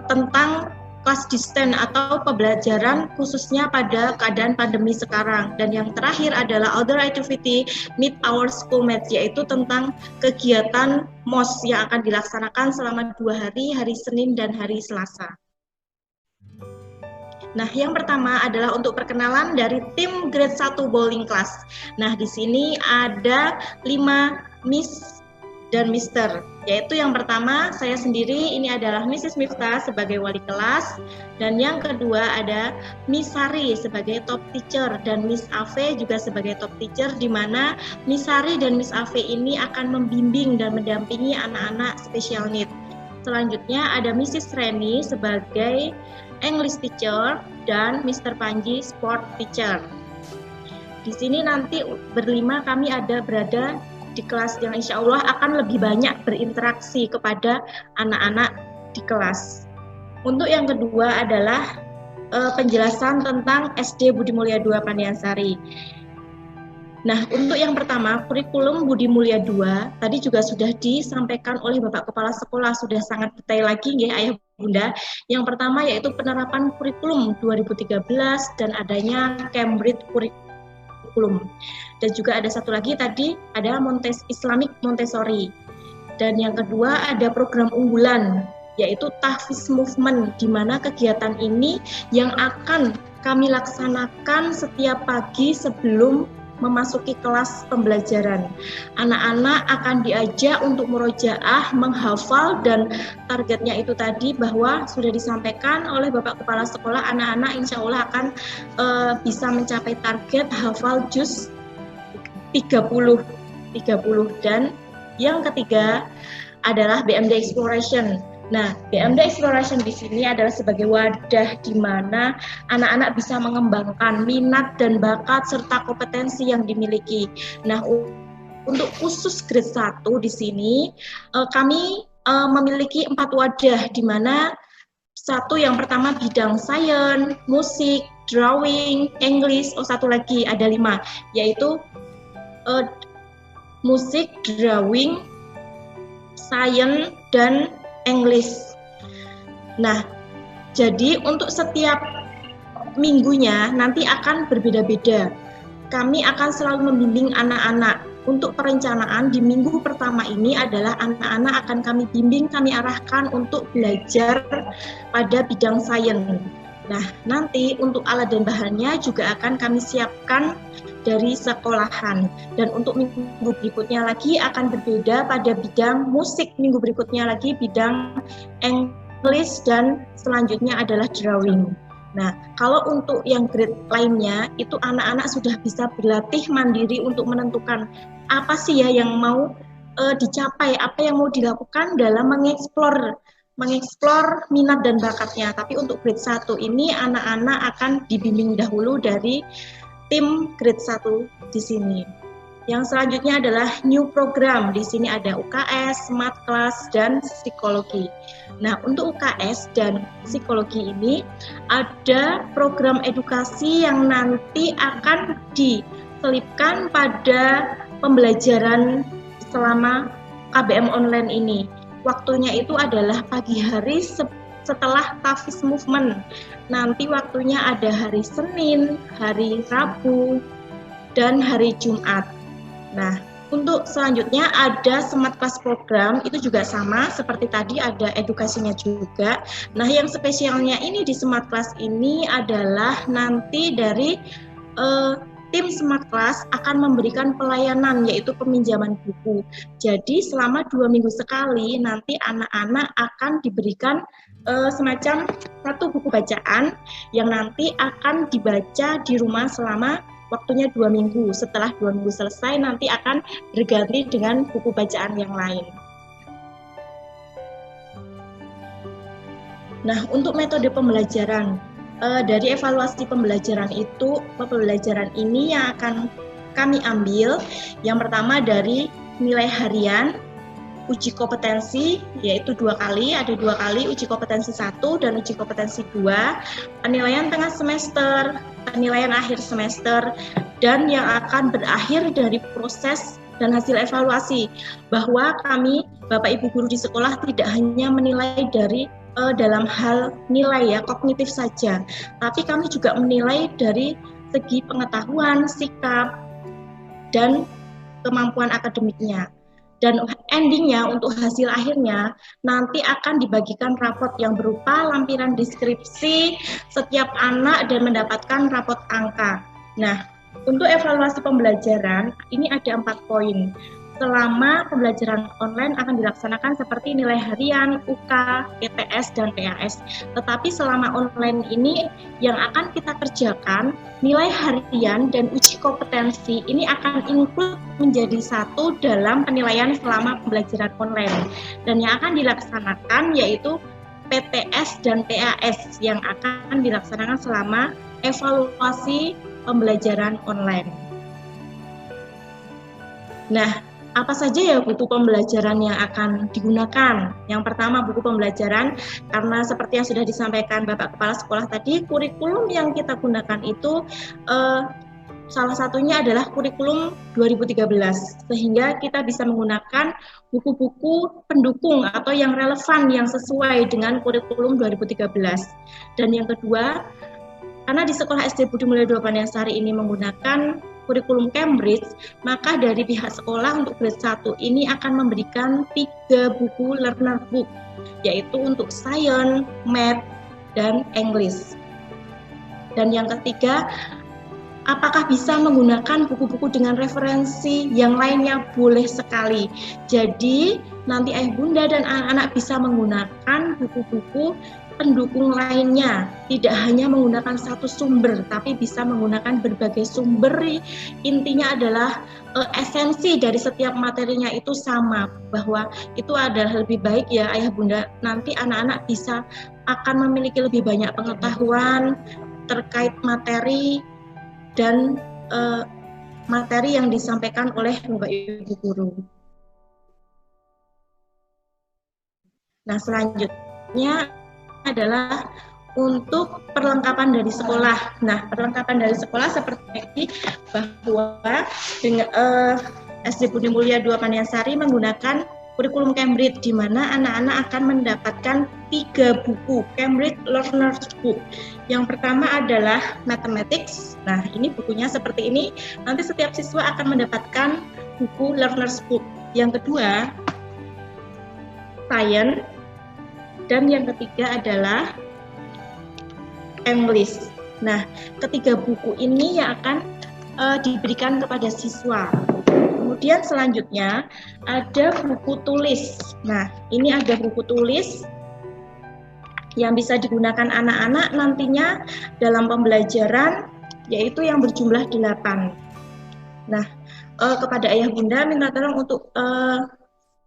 tentang kelas distance atau pembelajaran khususnya pada keadaan pandemi sekarang. Dan yang terakhir adalah other activity meet our schoolmates, yaitu tentang kegiatan MOS yang akan dilaksanakan selama 2 hari, hari Senin dan hari Selasa. Nah, yang pertama adalah untuk perkenalan dari tim grade 1 bowling class. Nah, di sini ada 5 Miss dan Mister, yaitu yang pertama saya sendiri, ini adalah Mrs. Miftah sebagai wali kelas, dan yang kedua ada Miss Sari sebagai top teacher dan Miss Ave juga sebagai top teacher, di mana Miss Sari dan Miss Ave ini akan membimbing dan mendampingi anak-anak special need. Selanjutnya ada Mrs. Reni sebagai English teacher dan Mr. Panji sport teacher. Di sini nanti berlima kami ada berada di kelas yang insya Allah akan lebih banyak berinteraksi kepada anak-anak di kelas. Untuk yang kedua adalah penjelasan tentang SD Budi Mulia 2 Pandian Sari. Nah, untuk yang pertama, kurikulum Budi Mulia 2 tadi juga sudah disampaikan oleh Bapak Kepala Sekolah, sudah sangat detail lagi ya Ayah Bunda. Yang pertama yaitu penerapan kurikulum 2013 dan adanya Cambridge Curriculum kurikulum. Dan juga ada satu lagi tadi ada Islamic Montessori. Dan yang kedua ada program unggulan yaitu Tahfiz Movement, di mana kegiatan ini yang akan kami laksanakan setiap pagi sebelum memasuki kelas pembelajaran. Anak-anak akan diajak untuk murojaah, menghafal, dan targetnya itu tadi bahwa sudah disampaikan oleh Bapak Kepala Sekolah, anak-anak insya Allah akan bisa mencapai target hafal juz 30. Dan yang ketiga adalah BMD Exploration. Nah, BMD Exploration di sini adalah sebagai wadah di mana anak-anak bisa mengembangkan minat dan bakat serta kompetensi yang dimiliki. Nah, untuk khusus grade 1 di sini kami memiliki 4 wadah di mana satu yang pertama bidang sains, musik, drawing, English, satu lagi ada 5 yaitu musik, drawing, sains, dan English. Nah, jadi untuk setiap minggunya nanti akan berbeda-beda. Kami akan selalu membimbing anak-anak. Untuk perencanaan di minggu pertama ini adalah anak-anak akan kami bimbing, kami arahkan untuk belajar pada bidang sains. Nah, nanti untuk alat dan bahannya juga akan kami siapkan dari sekolahan. Dan untuk minggu berikutnya lagi akan berbeda pada bidang musik, minggu berikutnya lagi bidang English, dan selanjutnya adalah drawing. Nah, kalau untuk yang grade lainnya, itu anak-anak sudah bisa berlatih mandiri untuk menentukan apa sih ya yang mau dicapai, apa yang mau dilakukan dalam mengeksplor minat dan bakatnya. Tapi untuk grade 1 ini anak-anak akan dibimbing dahulu dari tim grade 1 di sini. Yang selanjutnya adalah new program. Di sini ada UKS, Smart Class, dan psikologi. Nah, untuk UKS dan psikologi ini ada program edukasi yang nanti akan diselipkan pada pembelajaran selama KBM online ini. Waktunya itu adalah pagi hari setelah Tahfiz Movement. Nanti waktunya ada hari Senin, hari Rabu, dan hari Jumat. Nah, untuk selanjutnya ada Smart Class program, itu juga sama seperti tadi, ada edukasinya juga. Nah, yang spesialnya ini di Smart Class ini adalah nanti dari tim Smart Class akan memberikan pelayanan, yaitu peminjaman buku. Jadi selama 2 minggu sekali nanti anak-anak akan diberikan semacam satu buku bacaan yang nanti akan dibaca di rumah selama waktunya 2 minggu. Setelah 2 minggu selesai nanti akan berganti dengan buku bacaan yang lain. Nah, untuk metode pembelajaran, dari evaluasi pembelajaran ini yang akan kami ambil, yang pertama dari nilai harian, uji kompetensi, yaitu 2 kali, ada 2 kali uji kompetensi 1 dan uji kompetensi 2, penilaian tengah semester, penilaian akhir semester, dan yang akan berakhir dari proses dan hasil evaluasi, bahwa kami, Bapak Ibu guru di sekolah, tidak hanya menilai dari dalam hal nilai ya, kognitif saja, tapi kami juga menilai dari segi pengetahuan, sikap, dan kemampuan akademiknya. Dan endingnya untuk hasil akhirnya nanti akan dibagikan rapot yang berupa lampiran deskripsi setiap anak dan mendapatkan rapot angka. Nah, untuk evaluasi pembelajaran ini ada 4 poin. Selama pembelajaran online akan dilaksanakan seperti nilai harian, UK, PTS, dan PAS. Tetapi selama online ini yang akan kita kerjakan, nilai harian dan uji kompetensi ini akan include menjadi satu dalam penilaian selama pembelajaran online. Dan yang akan dilaksanakan yaitu PTS dan PAS yang akan dilaksanakan selama evaluasi pembelajaran online. Nah, apa saja ya buku pembelajaran yang akan digunakan? Yang pertama buku pembelajaran, karena seperti yang sudah disampaikan Bapak Kepala Sekolah tadi, kurikulum yang kita gunakan itu salah satunya adalah kurikulum 2013, sehingga kita bisa menggunakan buku-buku pendukung atau yang relevan, yang sesuai dengan kurikulum 2013. Dan yang kedua, karena di Sekolah SD Budi Mulya II Pandiansari ini menggunakan kurikulum Cambridge, maka dari pihak sekolah untuk grade 1 ini akan memberikan 3 buku learner book, yaitu untuk Science, Math, dan English. Dan yang ketiga, apakah bisa menggunakan buku-buku dengan referensi yang lainnya? Boleh sekali. Jadi nanti ayah bunda dan anak-anak bisa menggunakan buku-buku pendukung lainnya, tidak hanya menggunakan satu sumber, tapi bisa menggunakan berbagai sumber. Intinya adalah esensi dari setiap materinya itu sama, bahwa itu adalah lebih baik ya ayah bunda, nanti anak-anak bisa akan memiliki lebih banyak pengetahuan terkait materi dan materi yang disampaikan oleh Bapak Ibu guru. Nah, selanjutnya adalah untuk perlengkapan dari sekolah. Nah, perlengkapan dari sekolah seperti bahwa dengan SD Budi Mulia 2 Pandiansari menggunakan kurikulum Cambridge, di mana anak-anak akan mendapatkan 3 buku Cambridge Learner's Book. Yang pertama adalah Mathematics. Nah, ini bukunya seperti ini. Nanti setiap siswa akan mendapatkan buku Learner's Book. Yang kedua, Science. Dan yang ketiga adalah English. Nah, ketiga buku ini yang akan diberikan kepada siswa. Kemudian selanjutnya ada buku tulis. Nah, ini ada buku tulis yang bisa digunakan anak-anak nantinya dalam pembelajaran, yaitu yang berjumlah 8. Nah, kepada ayah bunda minta tolong untuk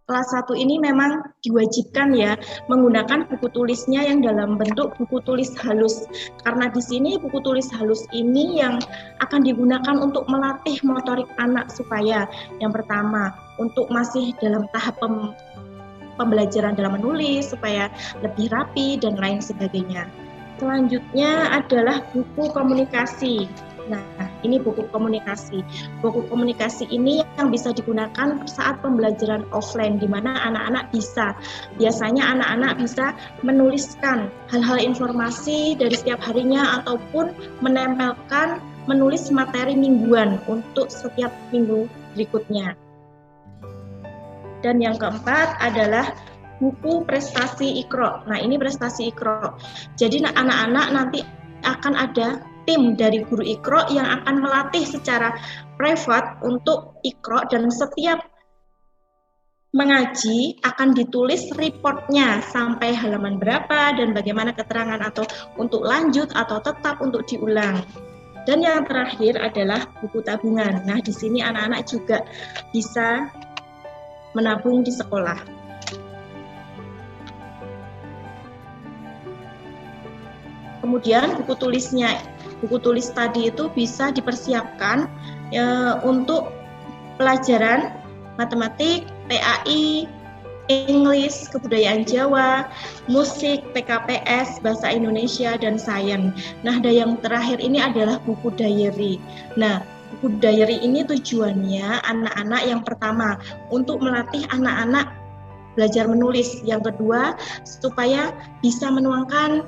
kelas 1 ini memang diwajibkan ya menggunakan buku tulisnya yang dalam bentuk buku tulis halus, karena di sini buku tulis halus ini yang akan digunakan untuk melatih motorik anak, supaya yang pertama untuk masih dalam tahap pembelajaran dalam menulis supaya lebih rapi dan lain sebagainya. Selanjutnya adalah buku komunikasi. Nah, ini buku komunikasi. Buku komunikasi ini yang bisa digunakan saat pembelajaran offline, di mana biasanya anak-anak bisa menuliskan hal-hal informasi dari setiap harinya ataupun menempelkan menulis materi mingguan untuk setiap minggu berikutnya. Dan yang keempat adalah buku prestasi Iqra. Nah, ini prestasi Iqra. Jadi anak-anak nanti akan ada tim dari guru Iqra yang akan melatih secara privat untuk Iqra, dan setiap mengaji akan ditulis reportnya sampai halaman berapa dan bagaimana keterangan, atau untuk lanjut atau tetap untuk diulang. Dan yang terakhir adalah buku tabungan. Nah, di sini anak-anak juga bisa menabung di sekolah. Kemudian buku tulis tadi itu bisa dipersiapkan untuk pelajaran matematik, PAI, English, kebudayaan Jawa, musik, PKPS, bahasa Indonesia, dan sains. Nah, dan yang terakhir ini adalah buku diary. Nah, buku diary ini tujuannya anak-anak yang pertama untuk melatih anak-anak belajar menulis, yang kedua supaya bisa menuangkan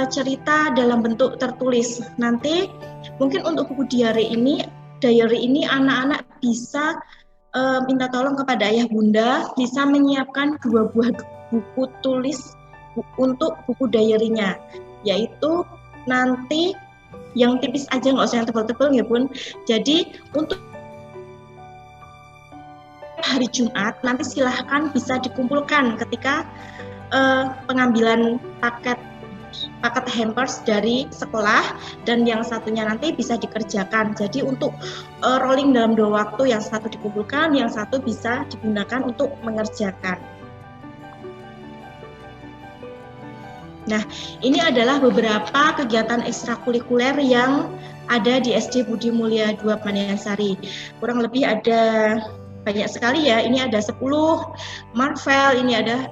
cerita dalam bentuk tertulis. Nanti mungkin untuk buku diary ini anak-anak bisa minta tolong kepada ayah bunda bisa menyiapkan 2 buah buku tulis untuk buku diary-nya, yaitu nanti yang tipis aja, nggak usah yang tebal-tebal ya bun. Jadi untuk hari Jumat nanti silahkan bisa dikumpulkan ketika pengambilan paket hampers dari sekolah, dan yang satunya nanti bisa dikerjakan. Jadi untuk rolling dalam 2 waktu, yang satu dikumpulkan, yang satu bisa digunakan untuk mengerjakan. Nah, ini adalah beberapa kegiatan ekstrakurikuler yang ada di SD Budi Mulia 2 Pandiansari. Kurang lebih ada banyak sekali ya, ini ada 10 Marvel, ini ada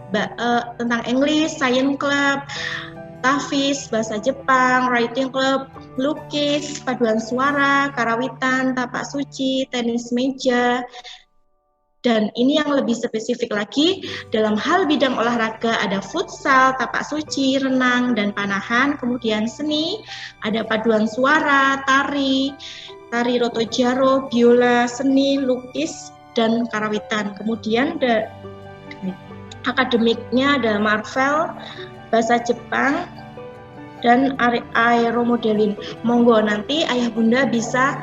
tentang English, Science Club, Tafis, bahasa Jepang, Writing Club, lukis, paduan suara, karawitan, tapak suci, tenis meja. Dan ini yang lebih spesifik lagi, dalam hal bidang olahraga ada futsal, tapak suci, renang, dan panahan. Kemudian seni, ada paduan suara, tari, tari roto jaro, biola, seni, lukis, dan karawitan. Kemudian akademiknya ada Marvel, bahasa Jepang, dan aeromodelin. Monggo nanti ayah bunda bisa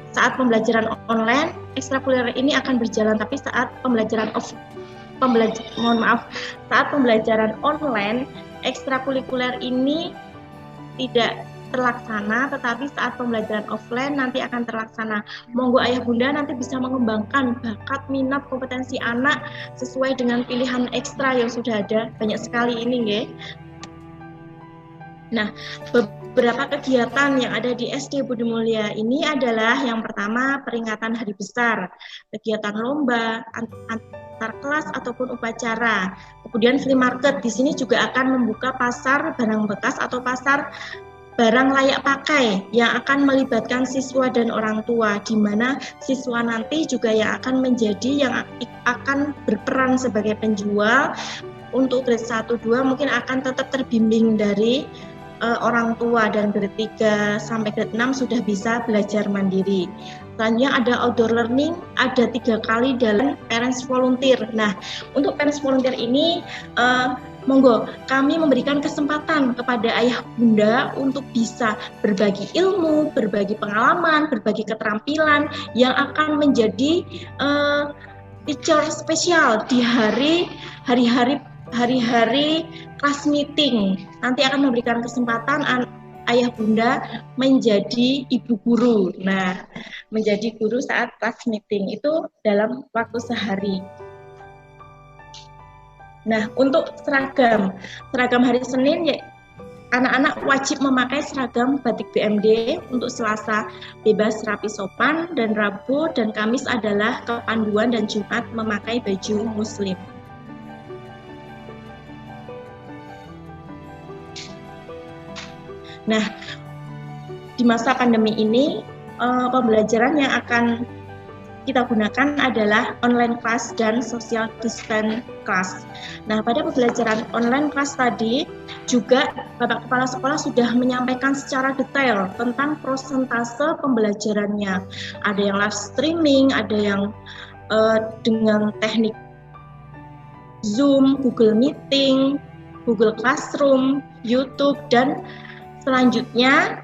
saat pembelajaran online ekstrakurikuler ini akan berjalan, tapi saat pembelajaran saat pembelajaran online ekstrakurikuler ini tidak terlaksana, tetapi saat pembelajaran offline nanti akan terlaksana. Monggo ayah bunda nanti bisa mengembangkan bakat, minat, kompetensi anak sesuai dengan pilihan ekstra yang sudah ada. Banyak sekali ini, nggih. Nah, beberapa kegiatan yang ada di SD Budi Mulia ini adalah yang pertama peringatan hari besar, kegiatan lomba antar kelas ataupun upacara. Kemudian flea market di sini juga akan membuka pasar barang bekas atau pasar barang layak pakai yang akan melibatkan siswa dan orang tua, di mana siswa nanti juga yang akan menjadi yang akan berperan sebagai penjual. Untuk grade 1-2 mungkin akan tetap terbimbing dari orang tua, dan grade 3 sampai grade 6 sudah bisa belajar mandiri. Selanjutnya ada outdoor learning, ada 3 kali dalam parents volunteer. Nah, untuk parents volunteer ini monggo kami memberikan kesempatan kepada ayah bunda untuk bisa berbagi ilmu, berbagi pengalaman, berbagi keterampilan yang akan menjadi teacher spesial di hari-hari kelas meeting. Nanti akan memberikan kesempatan ayah bunda menjadi ibu guru. Nah, menjadi guru saat kelas meeting itu dalam waktu sehari. Nah, untuk seragam hari Senin ya anak-anak wajib memakai seragam batik BMD. Untuk Selasa bebas rapi sopan, dan Rabu dan Kamis adalah kepanduan, dan Jumat memakai baju muslim. Nah, di masa pandemi ini pembelajaran yang akan kita gunakan adalah online class dan social distance class. Nah, pada pembelajaran online class tadi juga Bapak Kepala Sekolah sudah menyampaikan secara detail tentang prosentase pembelajarannya. Ada yang live streaming, ada yang dengan teknik Zoom, Google Meeting, Google Classroom, YouTube, dan selanjutnya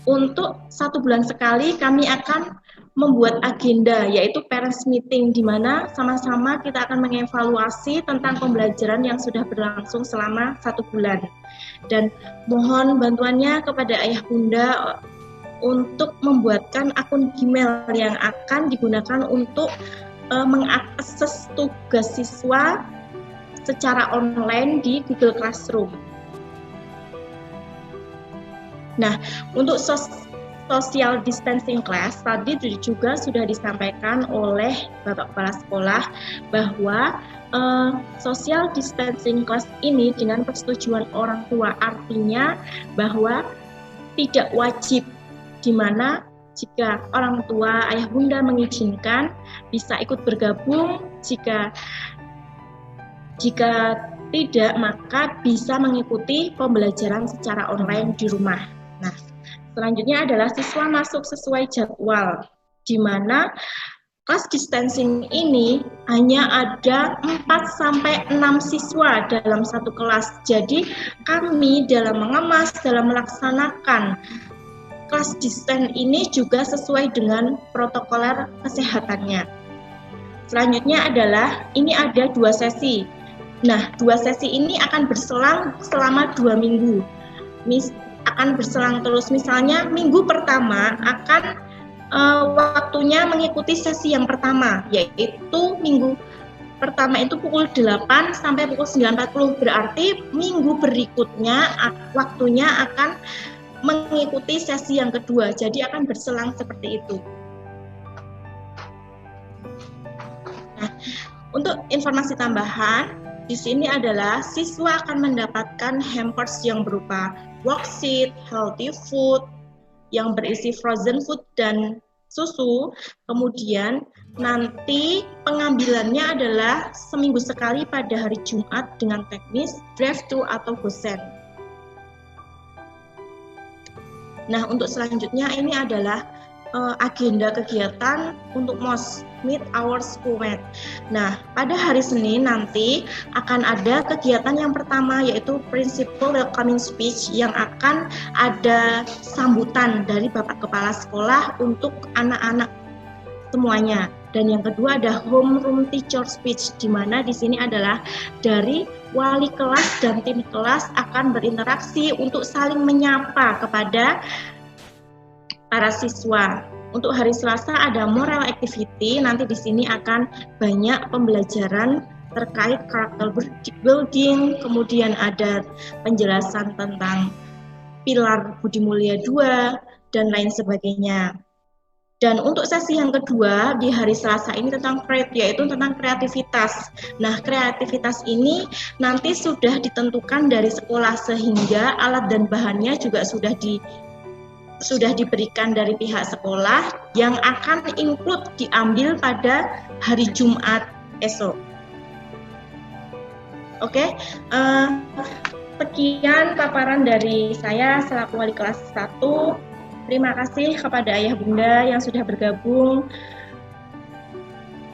untuk 1 bulan sekali kami akan membuat agenda, yaitu parents meeting, di mana sama-sama kita akan mengevaluasi tentang pembelajaran yang sudah berlangsung selama 1 bulan. Dan mohon bantuannya kepada ayah bunda untuk membuatkan akun Gmail yang akan digunakan untuk mengakses tugas siswa secara online di Google Classroom. Nah, untuk social distancing class tadi juga sudah disampaikan oleh Bapak Kepala Sekolah bahwa social distancing class ini dengan persetujuan orang tua, artinya bahwa tidak wajib, di mana jika orang tua ayah bunda mengizinkan bisa ikut bergabung, jika tidak maka bisa mengikuti pembelajaran secara online di rumah. Nah, selanjutnya adalah siswa masuk sesuai jadwal, di mana kelas distancing ini hanya ada 4-6 siswa dalam satu kelas. Jadi kami dalam mengemas, dalam melaksanakan kelas distance ini juga sesuai dengan protokoler kesehatannya. Selanjutnya adalah ini ada 2 sesi. Nah, 2 sesi ini akan berselang selama 2 minggu. Akan berselang terus, misalnya minggu pertama akan waktunya mengikuti sesi yang pertama, yaitu minggu pertama itu pukul 8 sampai pukul 9.40, berarti minggu berikutnya waktunya akan mengikuti sesi yang kedua, jadi akan berselang seperti itu. Nah, untuk informasi tambahan, di sini adalah siswa akan mendapatkan hampers yang berupa worksheet, healthy food, yang berisi frozen food dan susu. Kemudian nanti pengambilannya adalah seminggu sekali pada hari Jumat dengan teknis drive-thru atau gosen. Nah, untuk selanjutnya ini adalah agenda kegiatan untuk MOS, Meet Our Schoolmate. Nah, pada hari Senin nanti akan ada kegiatan yang pertama yaitu Principal Welcoming Speech yang akan ada sambutan dari Bapak Kepala Sekolah untuk anak-anak semuanya. Dan yang kedua ada Homeroom Teacher Speech, di mana di sini adalah dari wali kelas dan tim kelas akan berinteraksi untuk saling menyapa kepada para siswa. Untuk hari Selasa ada moral activity, nanti di sini akan banyak pembelajaran terkait karakter building, kemudian ada penjelasan tentang pilar Budi Mulia 2 dan lain sebagainya. Dan untuk sesi yang kedua di hari Selasa ini tentang create, yaitu tentang kreativitas. Nah, kreativitas ini nanti sudah ditentukan dari sekolah sehingga alat dan bahannya juga sudah diberikan dari pihak sekolah yang akan include diambil pada hari Jumat esok. Oke, sekian paparan dari saya selaku wali kelas 1. Terima kasih kepada ayah bunda yang sudah bergabung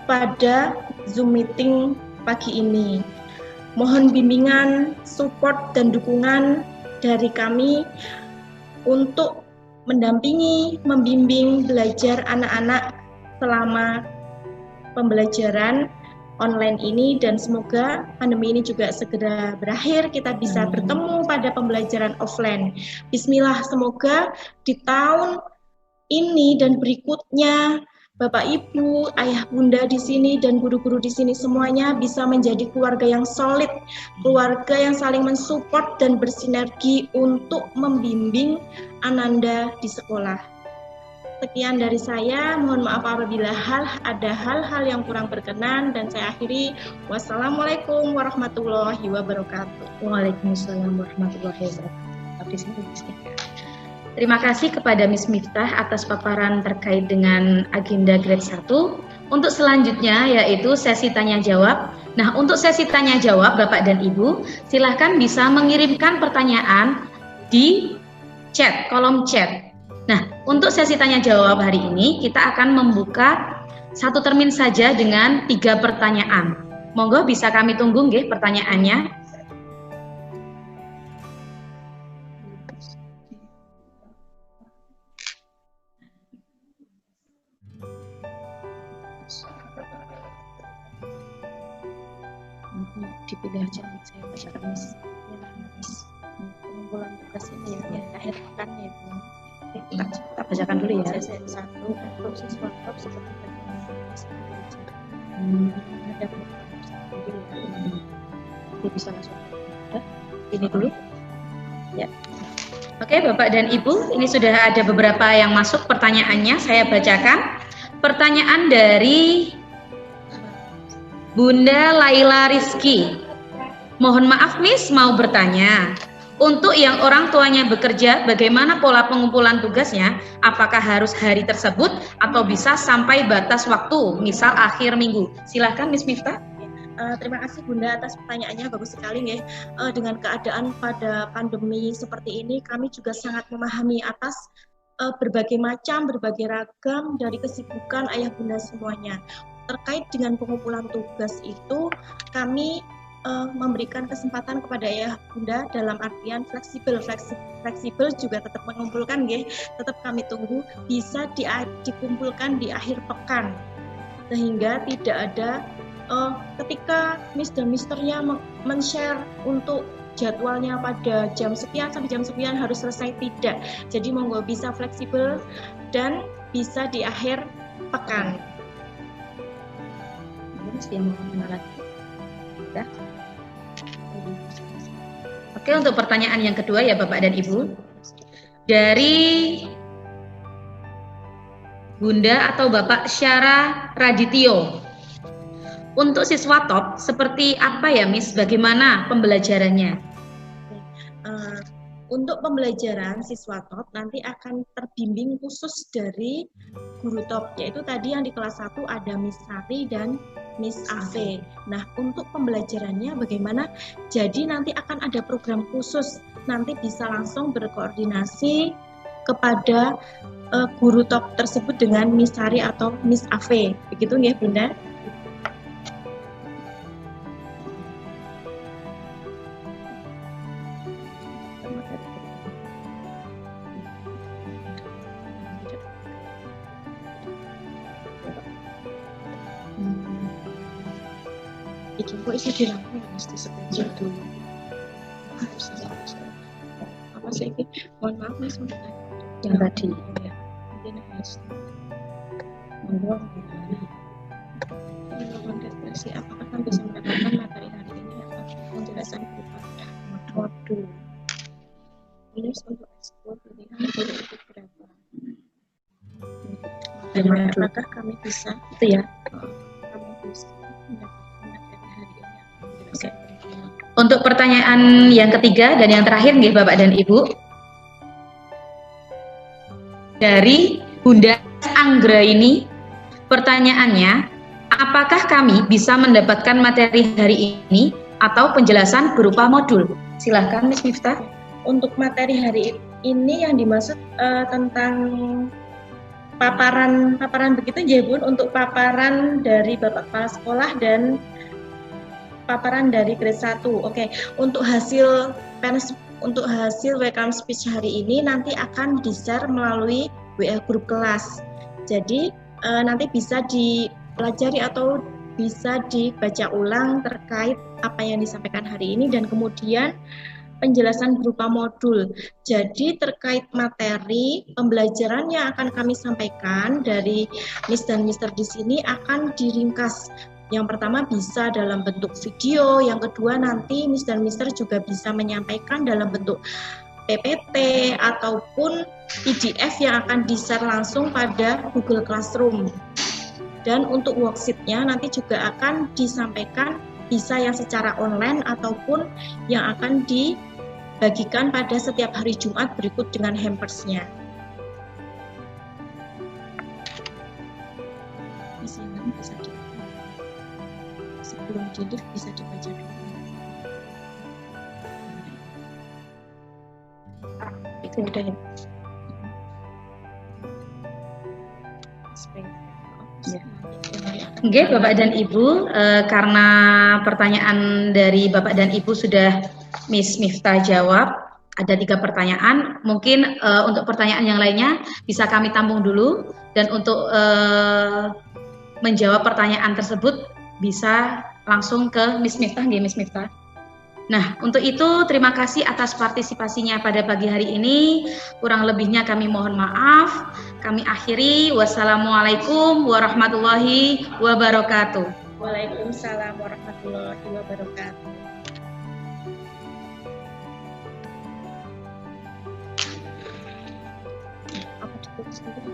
pada Zoom meeting pagi ini. Mohon bimbingan, support, dan dukungan dari kami untuk mendampingi, membimbing, belajar anak-anak selama pembelajaran online ini, dan semoga pandemi ini juga segera berakhir, kita bisa bertemu pada pembelajaran offline. Bismillah, semoga di tahun ini dan berikutnya Bapak Ibu, Ayah Bunda di sini dan guru-guru di sini semuanya bisa menjadi keluarga yang solid, keluarga yang saling mensupport dan bersinergi untuk membimbing Ananda di sekolah. Sekian dari saya, mohon maaf apabila ada hal-hal yang kurang berkenan, dan saya akhiri. Wassalamualaikum warahmatullahi wabarakatuh. Waalaikumsalam warahmatullahi wabarakatuh. Terima kasih kepada Miss Miftah atas paparan terkait dengan agenda grade 1. Untuk selanjutnya yaitu sesi tanya jawab. Nah, untuk sesi tanya jawab Bapak dan Ibu, silahkan bisa mengirimkan pertanyaan di chat, kolom chat. Nah, untuk sesi tanya jawab hari ini kita akan membuka satu termin saja dengan 3 pertanyaan. Monggo bisa kami tunggu nggih pertanyaannya. Dipilih aja, saya bacakan Miss. Pengumpulan tugas ini ya, akhir pekan ya. Kita bacakan dulu ya. Satu, proses workshop seperti ada Jadi bisa langsung. Ini dulu. Ya. Oke, Bapak dan Ibu, ini sudah ada beberapa yang masuk pertanyaannya. Saya bacakan. Pertanyaan dari Bunda Laila Rizky. Mohon maaf Miss, mau bertanya. Untuk yang orang tuanya bekerja, bagaimana pola pengumpulan tugasnya? Apakah harus hari tersebut atau bisa sampai batas waktu, misal akhir minggu? Silahkan Miss Miftah. Terima kasih Bunda atas pertanyaannya, bagus sekali nih. Dengan keadaan pada pandemi seperti ini, kami juga sangat memahami atas berbagai macam, berbagai ragam dari kesibukan ayah bunda semuanya. Terkait dengan pengumpulan tugas itu, kami memberikan kesempatan kepada ayah bunda dalam artian fleksibel juga tetap mengumpulkan nggih, tetap kami tunggu bisa dikumpulkan di akhir pekan, sehingga tidak ada ketika Miss dan Misternya men-share untuk jadwalnya pada jam sekian sampai jam sekian harus selesai, tidak. Jadi monggo bisa fleksibel dan bisa di akhir pekan. Oke, untuk pertanyaan yang kedua ya Bapak dan Ibu, dari Bunda atau Bapak Syara Radityo. Untuk siswa top, seperti apa ya Miss? Bagaimana pembelajarannya? Untuk pembelajaran siswa top nanti akan terbimbing khusus dari guru top, yaitu tadi yang di kelas 1 ada Miss Sari dan Miss Ave. Nah, untuk pembelajarannya bagaimana? Jadi nanti akan ada program khusus, nanti bisa langsung berkoordinasi kepada guru top tersebut dengan Miss Sari atau Miss Ave. Begitu ya Bunda? Iki kok isi dirangkum mesti seperti dulu. Apa sih ini? Mohon maaf Mas, yang tadi. Ya. Mungkin harus membuang kontestasi. Apakah kami bisa mendapatkan materi hari ini atau penjelasan berupa modul? Ini untuk ekspor pilihan boleh ikut berapa? Apakah kami bisa? Itu ya. Kami bisa mendapatkan materi hari ini atau penjelasan berupa. Untuk pertanyaan yang ketiga dan yang terakhir nggih Bapak dan Ibu. Dari Bunda Anggra ini, pertanyaannya, apakah kami bisa mendapatkan materi hari ini atau penjelasan berupa modul? Silahkan Miss Miftah. Untuk materi hari ini yang dimaksud tentang paparan begitu ya Bun, untuk paparan dari Bapak Kepala Sekolah dan paparan dari grade 1. Oke, untuk hasil welcome speech hari ini nanti akan di-share melalui WA grup kelas. Jadi nanti bisa dipelajari atau bisa dibaca ulang terkait apa yang disampaikan hari ini dan kemudian penjelasan berupa modul. Jadi terkait materi pembelajaran yang akan kami sampaikan dari Miss dan Mister di sini akan diringkas. Yang pertama bisa dalam bentuk video, yang kedua nanti Miss dan Mister juga bisa menyampaikan dalam bentuk PPT ataupun PDF yang akan di-share langsung pada Google Classroom. Dan untuk worksheet-nya nanti juga akan disampaikan bisa yang secara online ataupun yang akan dibagikan pada setiap hari Jumat berikut dengan hampers-nya. Bisa sebelum di-live bisa dibaca dulu. Itu udah ya. Oke, Bapak dan Ibu, karena pertanyaan dari Bapak dan Ibu sudah Miss Miftah jawab, ada 3 pertanyaan. Mungkin untuk pertanyaan yang lainnya bisa kami tampung dulu, dan untuk menjawab pertanyaan tersebut bisa langsung ke Miss Miftah, nggih Miss Miftah. Nah, untuk itu terima kasih atas partisipasinya pada pagi hari ini. Kurang lebihnya kami mohon maaf. Kami akhiri. Wassalamualaikum warahmatullahi wabarakatuh. Waalaikumsalam warahmatullahi wabarakatuh. Apa ditulis dulu?